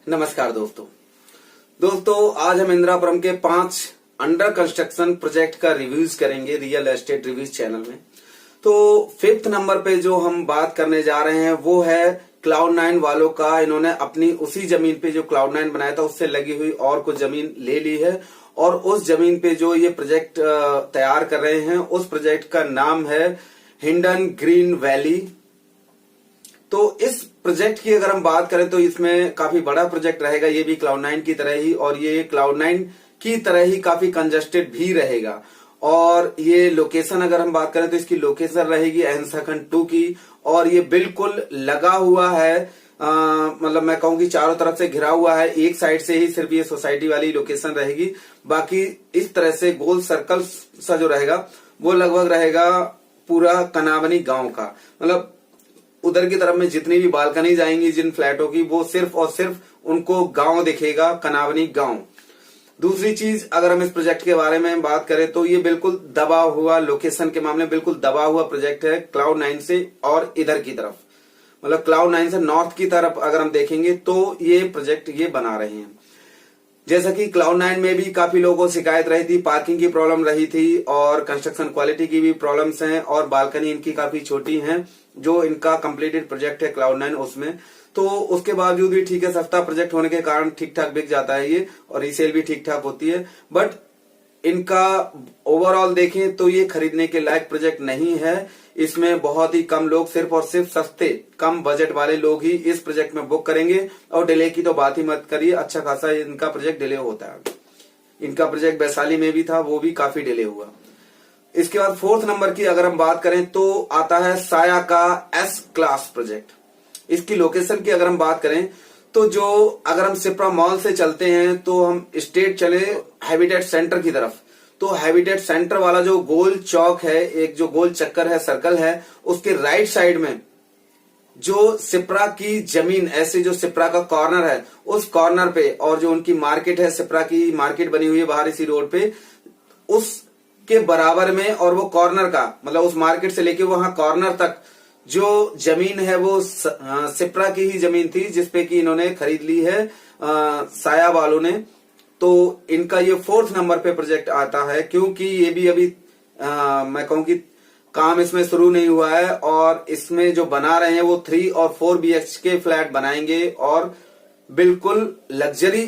नमस्कार दोस्तों आज हम इंदिरापुरम के 5 अंडर कंस्ट्रक्शन प्रोजेक्ट का रिव्यूज करेंगे रियल एस्टेट रिव्यूज चैनल में। तो 5th नंबर पे जो हम बात करने जा रहे हैं वो है Cloud9 वालों का। इन्होंने अपनी उसी जमीन पे जो Cloud9 बनाया था उससे लगी हुई और कुछ जमीन ले ली है और उस जमीन पे जो ये प्रोजेक्ट तैयार कर रहे हैं उस प्रोजेक्ट का नाम है हिंडन ग्रीन वैली। तो इस प्रोजेक्ट की अगर हम बात करें तो इसमें काफी बड़ा प्रोजेक्ट रहेगा, ये भी Cloud9 की तरह ही, और ये Cloud9 की तरह ही काफी कंजस्टेड भी रहेगा। और ये लोकेशन अगर हम बात करें तो इसकी लोकेशन रहेगी अहिंसा खंड 2 की, और ये बिल्कुल लगा हुआ है, मतलब मैं कहूँ कि चारों तरफ से घिरा हुआ है। एक साइड से ही सिर्फ ये सोसाइटी वाली लोकेशन रहेगी, बाकी इस तरह से गोल सर्कल सा जो रहेगा वो लगभग रहेगा पूरा कनावनी गांव का। मतलब उधर की तरफ में जितनी भी बालकनी जाएंगी जिन फ्लैटों की, वो सिर्फ और सिर्फ उनको गांव दिखेगा, कनावनी गांव। दूसरी चीज अगर हम इस प्रोजेक्ट के बारे में बात करें तो ये बिल्कुल दबा हुआ, लोकेशन के मामले में बिल्कुल दबा हुआ प्रोजेक्ट है Cloud9 से। और इधर की तरफ मतलब Cloud9 से नॉर्थ की तरफ अगर हम देखेंगे तो ये प्रोजेक्ट ये बना रहे हैं। जैसा कि Cloud9 में भी काफी लोगों को शिकायत रही थी, पार्किंग की प्रॉब्लम रही थी और कंस्ट्रक्शन क्वालिटी की भी प्रॉब्लम्स हैं, और बालकनी इनकी काफी छोटी हैं जो इनका कंप्लीटेड प्रोजेक्ट है Cloud9 उसमें। तो उसके बावजूद भी ठीक है, सस्ता प्रोजेक्ट होने के कारण ठीक ठाक बिक जाता है ये, और रीसेल भी ठीक ठाक होती है। बट इनका ओवरऑल देखें तो ये खरीदने के लायक प्रोजेक्ट नहीं है। इसमें बहुत ही कम लोग, सिर्फ और सिर्फ सस्ते कम बजट वाले लोग ही इस प्रोजेक्ट में बुक करेंगे। और डिले की तो बात ही मत करिए, अच्छा खासा इनका प्रोजेक्ट डिले होता है। इनका प्रोजेक्ट वैशाली में भी था, वो भी काफी डिले हुआ। इसके बाद 4th नंबर की अगर हम बात करें तो आता है साया का S क्लास प्रोजेक्ट। इसकी लोकेशन की अगर हम बात करें तो जो अगर हम सिप्रा मॉल से चलते हैं तो हम स्ट्रेट चले हैबिटेट सेंटर की तरफ, तो हैबिटेट सेंटर वाला जो गोल चौक है, एक जो गोल चक्कर है, सर्कल है, उसके राइट साइड में जो सिप्रा की जमीन, ऐसे जो सिप्रा का कॉर्नर है उस कॉर्नर पे, और जो उनकी मार्केट है, सिप्रा की मार्केट बनी हुई है बाहर इसी रोड पे, उसके बराबर में, और वो कॉर्नर का मतलब उस मार्केट से लेके वहां कॉर्नर तक जो जमीन है वो सिप्रा की ही जमीन थी जिसपे कि इन्होंने खरीद ली है साया वालों ने। तो इनका ये 4th नंबर पे प्रोजेक्ट आता है, क्योंकि ये भी अभी मैं कहूं कि काम इसमें शुरू नहीं हुआ है, और इसमें जो बना रहे हैं वो 3 और 4 BHK फ्लैट बनाएंगे, और बिल्कुल लग्जरी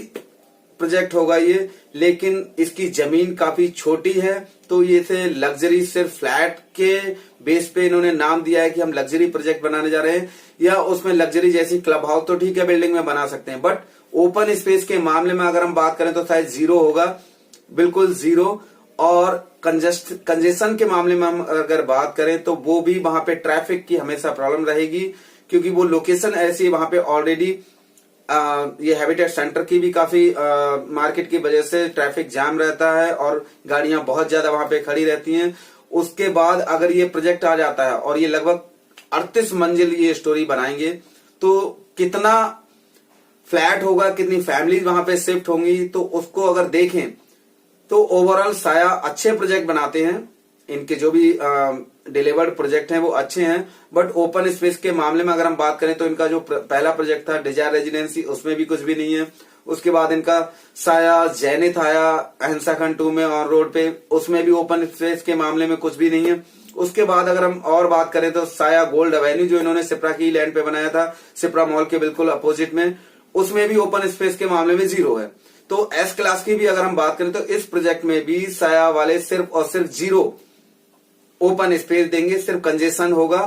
प्रोजेक्ट होगा ये। लेकिन इसकी जमीन काफी छोटी है, तो ये से लग्जरी सिर्फ फ्लैट के बेस पे इन्होंने नाम दिया है कि हम लग्जरी प्रोजेक्ट बनाने जा रहे हैं, या उसमें लग्जरी जैसी क्लब हाउस तो ठीक है बिल्डिंग में बना सकते हैं, बट ओपन स्पेस के मामले में अगर हम बात करें तो शायद 0 होगा, बिल्कुल 0। और कंजेशन के मामले में हम अगर बात करें तो वो भी वहां पे ट्रैफिक की हमेशा प्रॉब्लम रहेगी, क्योंकि वो लोकेशन ऐसी वहां पे ऑलरेडी ये हैबिटेट सेंटर की भी काफी मार्केट की वजह से ट्रैफिक जाम रहता है और गाड़ियां बहुत ज्यादा वहां पे खड़ी रहती हैं। उसके बाद अगर ये प्रोजेक्ट आ जाता है और ये लगभग 38 मंजिल ये स्टोरी बनाएंगे, तो कितना फ्लैट होगा, कितनी फैमिली वहां पे शिफ्ट होंगी, तो उसको अगर देखें तो ओवरऑल साया अच्छे प्रोजेक्ट बनाते हैं। इनके जो भी डिलीवर्ड प्रोजेक्ट हैं वो अच्छे हैं, बट ओपन स्पेस के मामले में अगर हम बात करें तो इनका जो पहला प्रोजेक्ट था डिजायर रेजिडेंसी, उसमें भी कुछ भी नहीं है। उसके बाद इनका साया जैनित आया अहिंसा खंड 2 में ऑन रोड पे, उसमें भी ओपन स्पेस के मामले में कुछ भी नहीं है। उसके बाद अगर हम और बात करें तो साया गोल्ड एवेन्यू जो इन्होंने सिप्रा की लैंड पे बनाया था, सिप्रा मॉल के बिल्कुल अपोजिट में, उसमें भी ओपन स्पेस के मामले में 0 है। तो S क्लास की भी अगर हम बात करें तो इस प्रोजेक्ट में भी साया वाले सिर्फ और सिर्फ 0 ओपन स्पेस देंगे, सिर्फ कंजेशन होगा,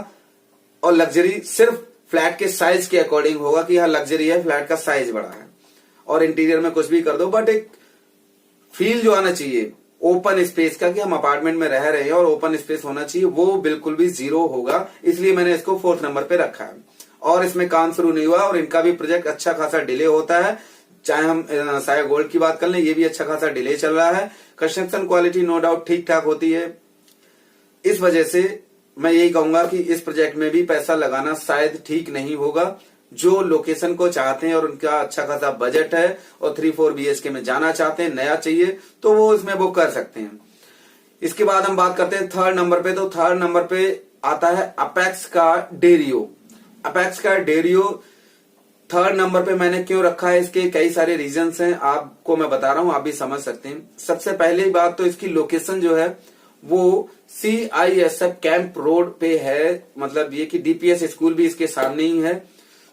और लग्जरी सिर्फ फ्लैट के साइज के अकॉर्डिंग होगा कि यहाँ लग्जरी है, फ्लैट का साइज बड़ा है, और इंटीरियर में कुछ भी कर दो, बट एक फील जो आना चाहिए ओपन स्पेस का कि हम अपार्टमेंट में रह रहे हैं और ओपन स्पेस होना चाहिए, वो बिल्कुल भी 0 होगा। इसलिए मैंने इसको 4th नंबर पे रखा है, और इसमें काम शुरू नहीं हुआ, और इनका भी प्रोजेक्ट अच्छा खासा डिले होता है। चाहे हम साया गोल्ड की बात कर लें, ये भी अच्छा खासा डिले चल रहा है। कंस्ट्रक्शन क्वालिटी नो डाउट ठीक ठाक होती है। इस वजह से मैं यही कहूंगा कि इस प्रोजेक्ट में भी पैसा लगाना शायद ठीक नहीं होगा। जो लोकेशन को चाहते हैं और उनका अच्छा खासा बजट है और 3-4 BHK में जाना चाहते हैं, नया चाहिए, तो वो इसमें बुक कर सकते हैं। इसके बाद हम बात करते हैं 3rd नंबर पे। तो 3rd नंबर पे आता है अपेक्स का डेरियो। अपेक्स का डेरियो थर्ड नंबर पे मैंने क्यों रखा है, इसके कई सारे रीजंस हैं, आपको मैं बता रहा हूं, आप भी समझ सकते हैं। सबसे पहली बात तो इसकी लोकेशन जो है वो CISF कैंप रोड पे है, मतलब ये कि DPS स्कूल भी इसके सामने ही है।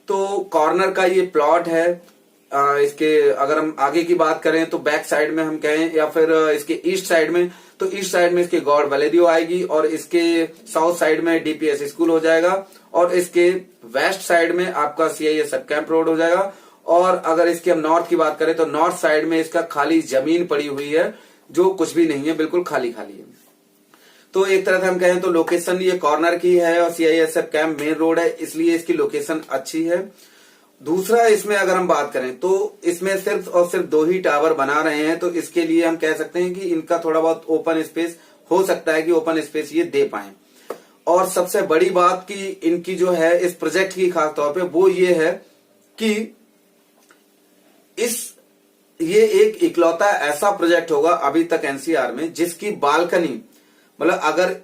तो कॉर्नर का ये प्लॉट है। इसके अगर हम आगे की बात करें तो बैक साइड में हम कहें या फिर इसके ईस्ट साइड में, तो ईस्ट साइड में इसके गॉड वैलेडियो आएगी और इसके साउथ साइड में DPS स्कूल हो जाएगा और इसके वेस्ट साइड में आपका CISF कैंप रोड हो जाएगा। और अगर इसके हम नॉर्थ की बात करें तो नॉर्थ साइड में इसका खाली जमीन पड़ी हुई है जो कुछ भी नहीं है, बिल्कुल खाली खाली है। तो एक तरह से हम कहें तो लोकेशन ये कॉर्नर की है और CISF कैंप मेन रोड है, इसलिए इसकी लोकेशन अच्छी है। दूसरा, इसमें अगर हम बात करें तो इसमें सिर्फ और सिर्फ 2 ही टावर बना रहे हैं, तो इसके लिए हम कह सकते हैं कि इनका थोड़ा बहुत ओपन स्पेस हो सकता है कि ओपन स्पेस ये दे पाए। और सबसे बड़ी बात कि इनकी जो है इस प्रोजेक्ट की खास तौर पे वो ये है कि ये एक इकलौता ऐसा प्रोजेक्ट होगा अभी तक NCR में जिसकी बालकनी, मतलब अगर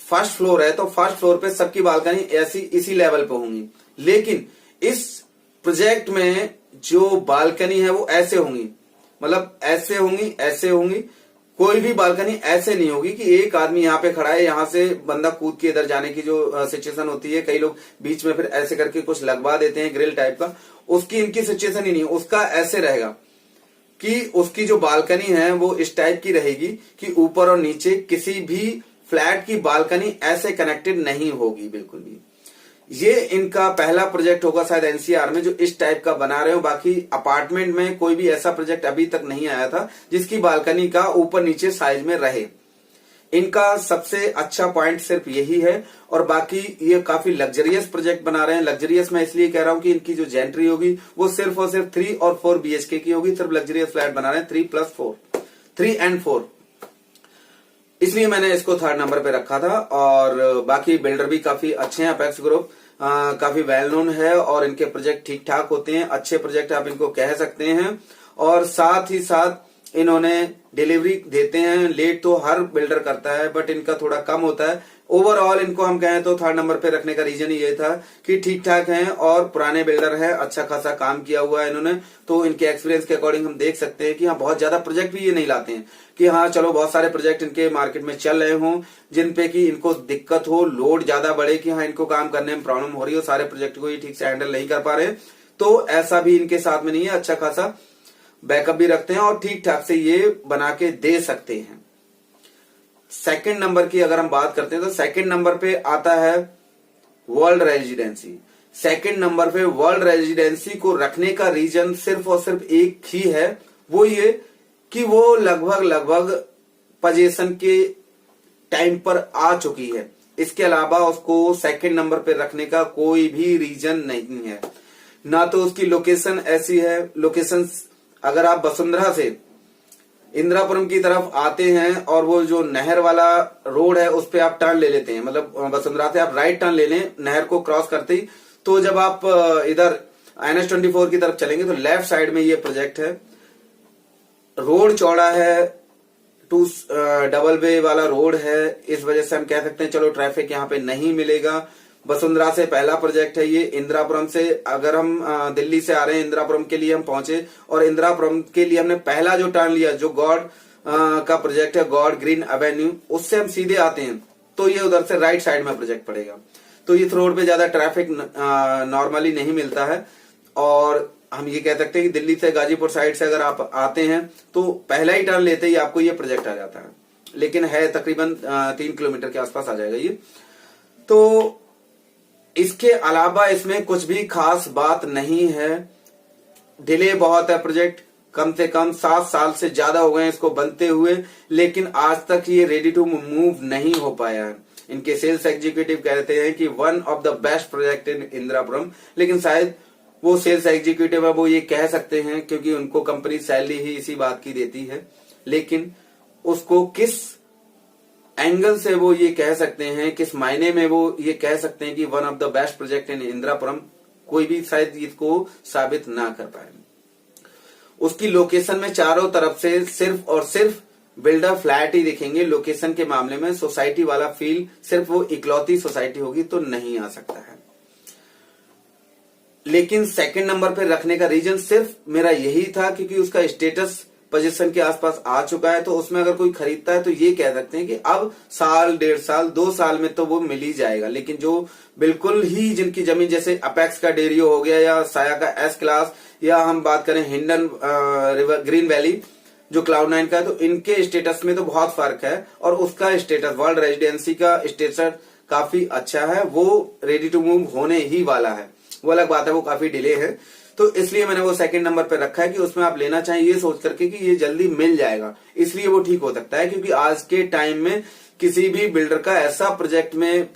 फर्स्ट फ्लोर है तो फर्स्ट फ्लोर पे सबकी बालकनी ऐसी इसी लेवल पे होंगी, लेकिन इस प्रोजेक्ट में जो बालकनी है वो ऐसे होंगी, मतलब ऐसे होंगी, कोई भी बालकनी ऐसे नहीं होगी कि एक आदमी यहाँ पे खड़ा है, यहां से बंदा कूद के इधर जाने की जो सिचुएशन होती है, कई लोग बीच में फिर ऐसे करके कुछ लगवा देते हैं ग्रिल टाइप का, उसकी इनकी सिचुएशन ही नहीं है। उसका ऐसे रहेगा कि उसकी जो बालकनी है वो इस टाइप की रहेगी कि ऊपर और नीचे किसी भी फ्लैट की बालकनी ऐसे कनेक्टेड नहीं होगी बिल्कुल भी। ये इनका पहला प्रोजेक्ट होगा शायद NCR में जो इस टाइप का बना रहे हो। बाकी अपार्टमेंट में कोई भी ऐसा प्रोजेक्ट अभी तक नहीं आया था जिसकी बालकनी का ऊपर नीचे साइज में रहे। इनका सबसे अच्छा पॉइंट सिर्फ यही है। और बाकी ये काफी लग्जरियस प्रोजेक्ट बना रहे हैं। लग्जरियस मैं इसलिए कह रहा हूं कि इनकी जो जेंट्री होगी वो सिर्फ और सिर्फ 3 और 4 BHK की होगी। सिर्फ लग्जरियस फ्लैट बना रहे हैं 3 and 4, इसलिए मैंने इसको थर्ड नंबर पे रखा था। और बाकी बिल्डर भी काफी अच्छे हैं, अपेक्स ग्रुप काफी वेल नोन है और इनके प्रोजेक्ट ठीक ठाक होते हैं, अच्छे प्रोजेक्ट आप इनको कह सकते हैं। और साथ ही साथ इन्होंने डिलीवरी देते हैं, लेट तो हर बिल्डर करता है बट इनका थोड़ा कम होता है। ओवरऑल इनको हम कहें तो थर्ड नंबर पे रखने का रीजन ये था कि ठीक ठाक हैं और पुराने बिल्डर हैं, अच्छा खासा काम किया हुआ है इन्होंने। तो इनके एक्सपीरियंस के अकॉर्डिंग हम देख सकते हैं कि हाँ बहुत ज्यादा प्रोजेक्ट भी ये नहीं लाते हैं कि हाँ चलो बहुत सारे प्रोजेक्ट इनके मार्केट में चल रहे हों जिन पे कि इनको दिक्कत हो, लोड ज्यादा बढ़े कि हाँ इनको काम करने में प्रॉब्लम हो रही हो, सारे प्रोजेक्ट को ये ठीक से हैंडल नहीं कर पा रहे। तो ऐसा भी इनके साथ में नहीं है, अच्छा खासा बैकअप भी रखते हैं और ठीक ठाक से ये बना के दे सकते हैं। सेकंड नंबर की अगर हम बात करते हैं तो सेकंड नंबर पे आता है वर्ल्ड रेजिडेंसी। सेकंड नंबर पे वर्ल्ड रेजिडेंसी को रखने का रीजन सिर्फ और सिर्फ एक ही है, वो ये कि वो लगभग पोजीशन के टाइम पर आ चुकी है। इसके अलावा उसको सेकंड नंबर पे रखने का कोई भी रीजन नहीं है। ना तो उसकी लोकेशन ऐसी है, लोकेशन अगर आप वसुंधरा से इंदिरापुरम की तरफ आते हैं और वो जो नहर वाला रोड है उस पे आप टर्न ले लेते हैं, मतलब वसुंधरा से आप राइट टर्न ले लें नहर को क्रॉस करते ही, तो जब आप इधर NH24 की तरफ चलेंगे तो लेफ्ट साइड में ये प्रोजेक्ट है। रोड चौड़ा है, 2 डबल वे वाला रोड है, इस वजह से हम कह सकते हैं चलो ट्रैफिक यहाँ पे नहीं मिलेगा। वसुंधरा से पहला प्रोजेक्ट है ये। इंदिरापुरम से अगर हम दिल्ली से आ रहे हैं इंदिरापुरम के लिए हम पहुंचे और इंदिरापुरम के लिए हमने पहला जो टर्न लिया जो गॉड का प्रोजेक्ट है गॉड ग्रीन एवेन्यू, उससे हम सीधे आते हैं तो ये उधर से राइट साइड में प्रोजेक्ट पड़ेगा। तो इस रोड पे ज्यादा ट्रैफिक नॉर्मली नहीं मिलता है। और हम ये कह सकते हैं कि दिल्ली से गाजीपुर साइड से अगर आप आते हैं तो पहला ही टर्न लेते ही आपको ये प्रोजेक्ट आ जाता है, लेकिन है तकरीबन 3 किलोमीटर के आसपास आ जाएगा ये। तो इसके अलावा इसमें कुछ भी खास बात नहीं है। डिले बहुत है, प्रोजेक्ट कम से कम 7 साल से ज्यादा हो गए इसको बनते हुए, लेकिन आज तक ये रेडी टू मूव नहीं हो पाया है। इनके सेल्स एग्जीक्यूटिव कहते हैं कि one of the best project in Indirapuram, लेकिन शायद वो सेल्स एग्जीक्यूटिव है वो ये कह सकते हैं क्योंकि उनको कंपनी सैलरी ही इसी बात की देती है, लेकिन उसको किस एंगल से वो ये कह सकते हैं, किस मायने में वो ये कह सकते हैं कि one of the best project in Indirapuram, कोई भी शायद इसको साबित ना कर पाए। उसकी लोकेशन में चारों तरफ से सिर्फ और सिर्फ बिल्डर फ्लैट ही दिखेंगे। लोकेशन के मामले में सोसाइटी वाला फील सिर्फ वो इकलौती सोसाइटी होगी तो नहीं आ सकता है। लेकिन सेकंड नंबर पे रखने का रीजन सिर्फ मेरा यही था क्योंकि उसका स्टेटस पोजीशन के आसपास आ चुका है, तो उसमें अगर कोई खरीदता है तो ये कह सकते हैं कि अब साल, 1.5 साल, 2 साल में तो वो मिल ही जाएगा। लेकिन जो बिल्कुल ही जिनकी जमीन जैसे अपेक्स का डेरियो हो गया या साया का एस क्लास, या हम बात करें हिंडन ग्रीन वैली जो क्लाउड9 का है, तो इनके स्टेटस में तो बहुत फर्क है और उसका स्टेटस वर्ल्ड रेजिडेंसी का स्टेटस काफी अच्छा है, वो रेडी टू मूव होने ही वाला है। वो अलग बात है, वो काफी डिले है, तो इसलिए मैंने वो सेकंड नंबर पे रखा है कि उसमें आप लेना चाहें ये सोच करके कि ये जल्दी मिल जाएगा, इसलिए वो ठीक हो सकता है। क्योंकि आज के टाइम में किसी भी बिल्डर का ऐसा प्रोजेक्ट में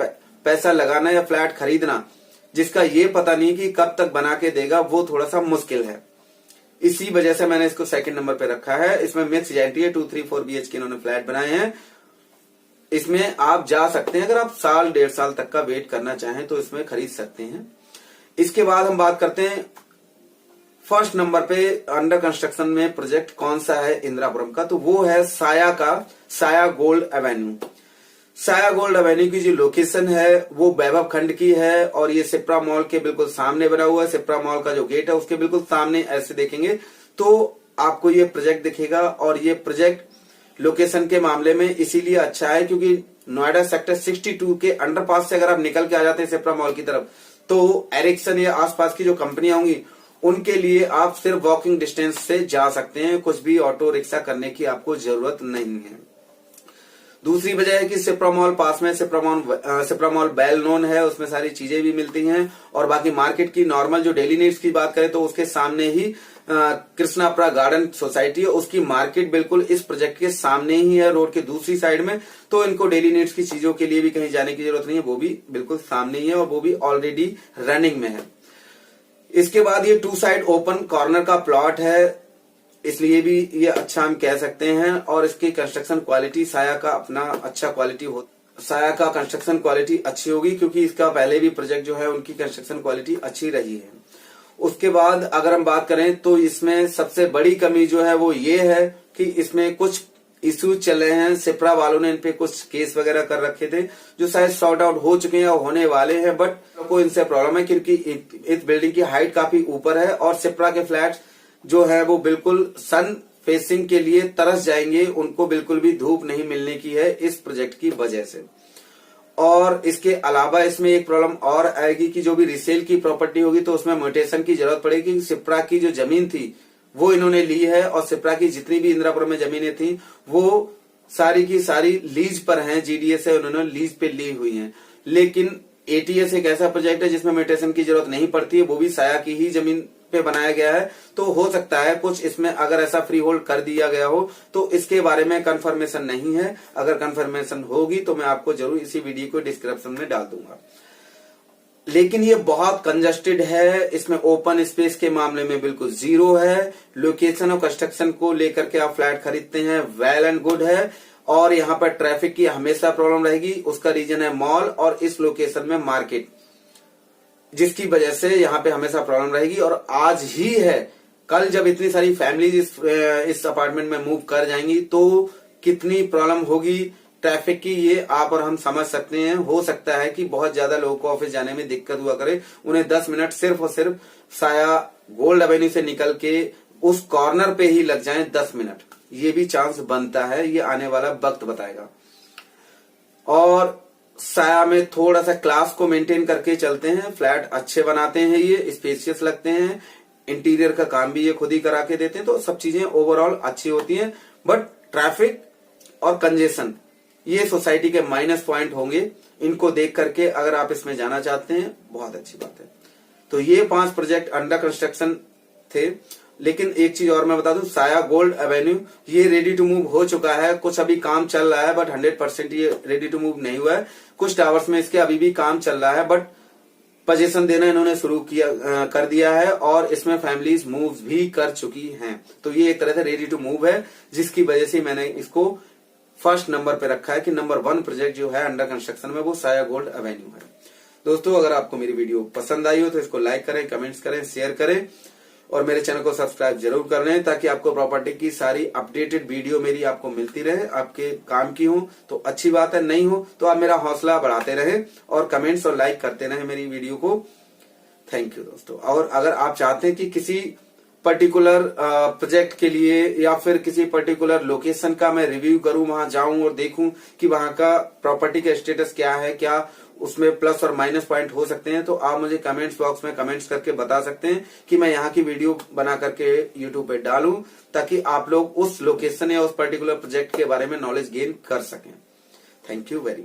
पैसा लगाना या फ्लैट खरीदना जिसका ये पता नहीं कि कब तक बना के देगा, वो थोड़ा सा मुश्किल है। इसी वजह से मैंने इसको सेकंड नंबर पे रखा है। इसमें मिक्स जेंटी है, 2, 3, 4 BHK इन्होंने फ्लैट बनाए हैं। इसमें आप जा सकते हैं, अगर आप साल, 1.5 साल तक का वेट करना चाहें तो इसमें खरीद सकते हैं। इसके बाद हम बात करते हैं फर्स्ट नंबर पे अंडर कंस्ट्रक्शन में प्रोजेक्ट कौन सा है इंदिरापुरम का, तो वो है साया का साया गोल्ड एवेन्यू। साया गोल्ड एवेन्यू की जो लोकेशन है वो वैभव खंड की है और ये सिप्रा मॉल के बिल्कुल सामने बना हुआ है। सिप्रा मॉल का जो गेट है उसके बिल्कुल सामने ऐसे देखेंगे तो आपको ये प्रोजेक्ट दिखेगा। और ये प्रोजेक्ट लोकेशन के मामले में इसीलिए अच्छा है क्योंकि नोएडा सेक्टर 62 के अंडरपास से अगर आप निकल के आ जाते हैं सिप्रा मॉल की तरफ, तो एरिक्सन या आसपास की जो कंपनियां होंगी उनके लिए आप सिर्फ वॉकिंग डिस्टेंस से जा सकते हैं, कुछ भी ऑटो रिक्शा करने की आपको जरूरत नहीं है। दूसरी वजह है कि सिप्रा मॉल पास में, सिप्रा मॉल वेल नोन है, उसमें सारी चीजें भी मिलती हैं। और बाकी मार्केट की नॉर्मल जो डेली नीड्स की बात करें तो उसके सामने ही कृष्णापुरा गार्डन सोसाइटी है, उसकी मार्केट बिल्कुल इस प्रोजेक्ट के सामने ही है, रोड के दूसरी साइड में। तो इनको डेली नीड्स की चीजों के लिए भी कहीं जाने की जरूरत नहीं है, वो भी बिल्कुल सामने ही है और वो भी ऑलरेडी रनिंग में है। इसके बाद ये 2 साइड ओपन कॉर्नर का प्लॉट है, इसलिए भी ये अच्छा हम कह सकते हैं। और इसकी कंस्ट्रक्शन क्वालिटी साया का अपना अच्छा क्वालिटी हो, साया का कंस्ट्रक्शन क्वालिटी अच्छी होगी क्योंकि इसका पहले भी प्रोजेक्ट जो है उनकी कंस्ट्रक्शन क्वालिटी अच्छी रही है। उसके बाद अगर हम बात करें तो इसमें सबसे बड़ी कमी जो है वो ये है कि इसमें कुछ इश्यूज चल रहे हैं। सिप्रा वालों ने इन पे कुछ केस वगैरह कर रखे थे जो शायद सॉर्ट आउट हो चुके हैं और होने वाले हैं, बट को इनसे प्रॉब्लम है क्योंकि इस बिल्डिंग की हाइट काफी ऊपर है और सिप्रा के फ्लैट्स जो है वो बिल्कुल सन फेसिंग के लिए तरस जाएंगे, उनको बिल्कुल भी धूप नहीं मिलने की है इस प्रोजेक्ट की वजह से। और इसके अलावा इसमें एक प्रॉब्लम और आएगी कि जो भी रिसेल की प्रॉपर्टी होगी तो उसमें म्यूटेशन की जरूरत पड़ेगी। सिप्रा की जो जमीन थी वो इन्होंने ली है और सिप्रा की जितनी भी इंदिरापुरम में जमीनें थी वो सारी की सारी लीज पर हैं, जीडीए से उन्होंने लीज पे ली हुई हैं। लेकिन एटीएस एक ऐसा प्रोजेक्ट है जिसमें म्यूटेशन की जरूरत नहीं पड़ती है, वो भी साया की ही जमीन पे बनाया गया है। तो हो सकता है कुछ इसमें अगर ऐसा फ्री होल्ड कर दिया गया हो, तो इसके बारे में कंफर्मेशन नहीं है। अगर कंफर्मेशन होगी तो मैं आपको जरूर इसी वीडियो को डिस्क्रिप्शन में डाल दूंगा। लेकिन ये बहुत कंजस्टेड है, इसमें ओपन स्पेस के मामले में बिल्कुल जीरो है। लोकेशन और कंस्ट्रक्शन को लेकर के आप फ्लैट खरीदते हैं वेल एंड गुड है। और यहाँ पर ट्रैफिक की हमेशा प्रॉब्लम रहेगी, उसका रीजन है मॉल और इस लोकेशन में मार्केट, जिसकी वजह से यहाँ पे हमेशा प्रॉब्लम रहेगी। और आज ही है, कल जब इतनी सारी फैमिलीज इस अपार्टमेंट में मूव कर जाएंगी तो कितनी प्रॉब्लम होगी ट्रैफिक की, ये आप और हम समझ सकते हैं। हो सकता है कि बहुत ज्यादा लोगों को ऑफिस जाने में दिक्कत हुआ करे, उन्हें 10 मिनट सिर्फ और सिर्फ साया गोल्ड एवेन्यू से निकल के उस कॉर्नर पे ही लग जाएं 10 मिनट, ये भी चांस बनता है, ये आने वाला वक्त बताएगा। और साया में थोड़ा सा क्लास को मेंटेन करके चलते हैं, फ्लैट अच्छे बनाते हैं, ये स्पेशियस लगते हैं, इंटीरियर का काम भी ये खुद ही करा के देते हैं, तो सब चीजें ओवरऑल अच्छी होती हैं। बट ट्रैफिक और कंजेशन ये सोसाइटी के माइनस पॉइंट होंगे, इनको देख करके अगर आप इसमें जाना चाहते हैं बहुत अच्छी बात है। तो ये 5 प्रोजेक्ट अंडर कंस्ट्रक्शन थे। लेकिन एक चीज और मैं बता दूं, साया गोल्ड एवेन्यू ये रेडी टू मूव हो चुका है, कुछ अभी काम चल रहा है बट 100% ये रेडी टू मूव नहीं हुआ है। कुछ टावर्स में इसके अभी भी काम चल रहा है बट पोजीशन देना इन्होंने शुरू कर दिया है और इसमें फैमिलीज मूव भी कर चुकी हैं। तो ये एक तरह से रेडी टू मूव है, जिसकी वजह से मैंने इसको फर्स्ट नंबर पे रखा है कि नंबर 1 प्रोजेक्ट जो है अंडर कंस्ट्रक्शन में वो साया गोल्ड एवेन्यू है। दोस्तों, अगर आपको मेरी वीडियो पसंद आई हो तो इसको लाइक करें, कमेंट्स करें, शेयर करें और मेरे चैनल को सब्सक्राइब जरूर कर लें ताकि आपको प्रॉपर्टी की सारी अपडेटेड वीडियो मेरी आपको मिलती रहे, आपके काम की हो तो अच्छी बात है, नहीं हो तो आप मेरा हौसला बढ़ाते रहें और कमेंट्स और लाइक करते रहें मेरी वीडियो को। थैंक यू दोस्तों। और अगर आप चाहते हैं कि किसी पर्टिकुलर प्रोजेक्ट के लिए या फिर किसी पर्टिकुलर लोकेशन का मैं रिव्यू करूं, वहां जाऊं और देखूं कि वहां का प्रॉपर्टी का स्टेटस क्या है, क्या उसमें प्लस और माइनस पॉइंट हो सकते हैं, तो आप मुझे कमेंट्स बॉक्स में कमेंट्स करके बता सकते हैं कि मैं यहाँ की वीडियो बना करके यूट्यूब पे डालूं, ताकि आप लोग उस लोकेशन या उस पर्टिकुलर प्रोजेक्ट के बारे में नॉलेज गेन कर सकें। Thank you very much.